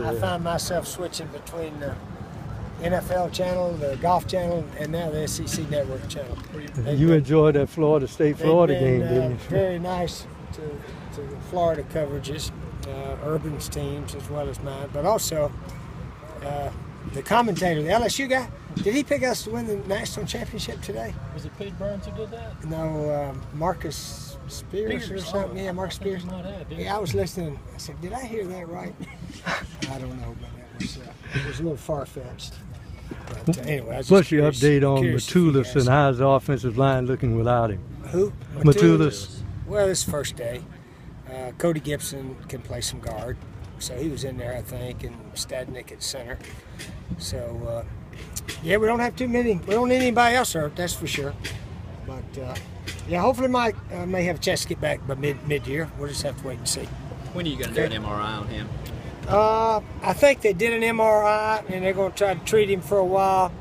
I find myself switching between the NFL channel, the golf channel, and now the SEC Network channel. You enjoyed that Florida State-Florida game, didn't you? Very nice to the Florida coverages, Urban's teams as well as mine, but also the commentator, the LSU guy. Did he pick us to win the national championship today? Was it Pete Burns who did that? No, Marcus Spears or something. Yeah, Marcus Spears. Yeah, I was listening. I said, did I hear that right? I don't know, but it was a little far-fetched. But anyway, what's your update on Matulis and how's the offensive line looking without him? Who? Matulis. Well, this first day. Cody Gibson can play some guard, so he was in there, I think, and Stadnick at center. So, yeah, we don't have too many. We don't need anybody else hurt, that's for sure. But, yeah, hopefully Mike may have a chance to get back by mid-year. We'll just have to wait and see. When are you going to do an MRI on him? I think they did an MRI, and they're going to try to treat him for a while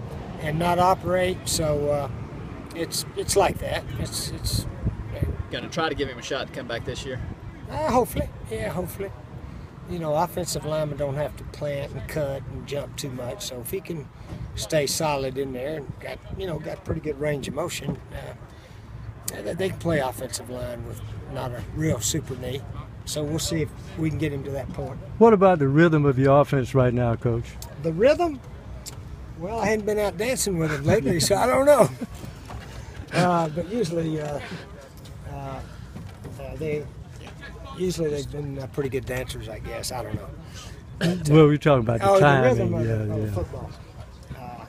and not operate. So it's like that. It's going to try to give him a shot to come back this year. Hopefully, yeah, hopefully. You know, offensive linemen don't have to plant and cut and jump too much. So if he can stay solid in there and got pretty good range of motion, they can play offensive line with not a real super knee. So we'll see if we can get him to that point. What about the rhythm of your offense right now, Coach? The rhythm? Well, I hadn't been out dancing with him lately, so I don't know. But usually, they've been pretty good dancers, I guess. I don't know. But, well, we're talking about the timing. The rhythm of football.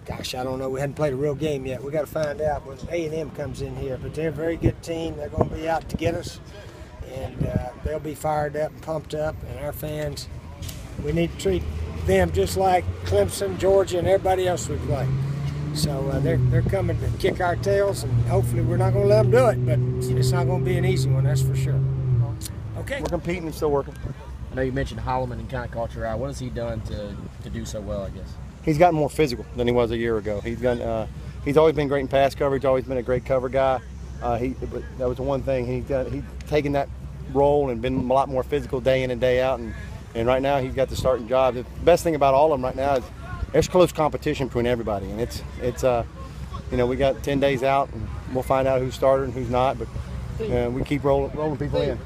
Gosh, I don't know. We hadn't played a real game yet. We got to find out when A&M comes in here. But they're a very good team. They're going to be out to get us. And they'll be fired up and pumped up, and our fans, we need to treat them just like Clemson, Georgia, and everybody else we play. So they're coming to kick our tails, and hopefully we're not going to let them do it, but it's not going to be an easy one, that's for sure. Okay. We're competing and still working. I know you mentioned Holloman and kind of caught your eye. What has he done to do so well, I guess? He's gotten more physical than he was a year ago. He's always been great in pass coverage, always been a great cover guy. But that was the one thing he's taken that role and been a lot more physical day in and day out, and right now he's got the starting job. The best thing about all of them right now is there's close competition between everybody, and it's we got 10 days out, and we'll find out who's starter and who's not, but we keep rolling people in.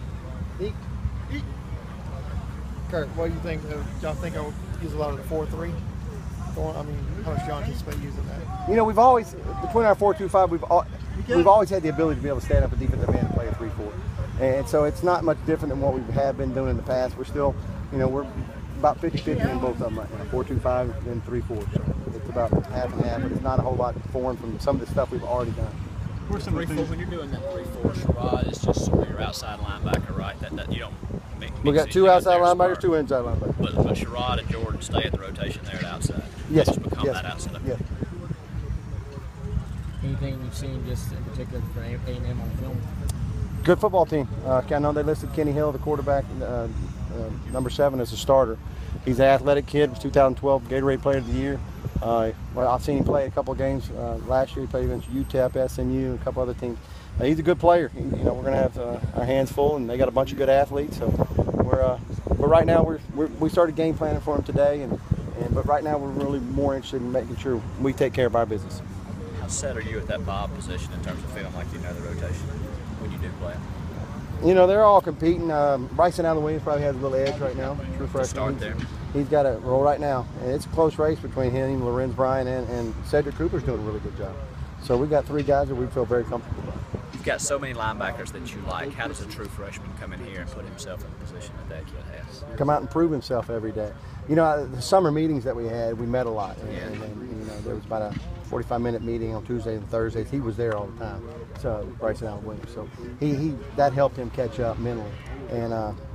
Kurt, what do you think? Y'all think I'll use a lot of the 4-3? I mean, how much y'all anticipate using that? You know, we've always, between our 4-2-5, we've always had the ability to be able to stand up a defensive end and play a 3-4. And so it's not much different than what we have been doing in the past. We're still, we're about 50-50 in both of them right now, 4-2-5 and 3-4. So it's about half and half, but it's not a whole lot foreign from some of the stuff we've already done. When you're doing that 3-4, Sherrod, it's just sort of your outside linebacker, right? That you don't make. We got two outside linebackers, two inside linebackers. But Sherrod and Jordan stay at the rotation there at outside. Yes. They just become that outside. Yes. Anything you've seen just in particular for A&M on film? Good football team. I know they listed Kenny Hill, the quarterback, number 7 as a starter. He's an athletic kid, was 2012 Gatorade Player of the Year. I've seen him play a couple of games last year. He played against UTEP, SMU, and a couple other teams. He's a good player. We're going to have our hands full, and they got a bunch of good athletes. So but right now we started game planning for him today, but right now we're really more interested in making sure we take care of our business. How set are you at that Bob position in terms of feeling like you know the rotation when you do play it? They're all competing. Bryson Allen Williams probably has a little edge right now. True freshman. Start there. He's got a roll right now. And it's a close race between him, Lorenz Bryan, and Cedric Cooper's doing a really good job. So we've got 3 guys that we feel very comfortable with. You've got so many linebackers that you like. How does a true freshman come in here and put himself in the position that kid has? Come out and prove himself every day. The summer meetings that we had, we met a lot. And there was about a 45-minute meeting on Tuesdays and Thursdays. He was there all the time. So Bryson Allen Williams. So that helped him catch up mentally.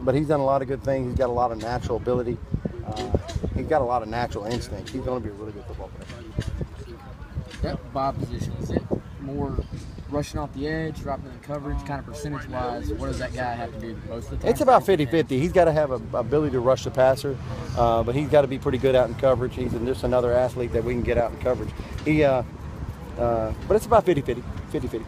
But he's done a lot of good things. He's got a lot of natural ability. He's got a lot of natural instincts. He's going to be a really good football player. That Bob position, is it more rushing off the edge, dropping in coverage, kind of percentage-wise? What does that guy have to do most of the time? It's about 50-50. He's got to have an ability to rush the passer, but he's got to be pretty good out in coverage. He's just another athlete that we can get out in coverage. But it's about 50-50.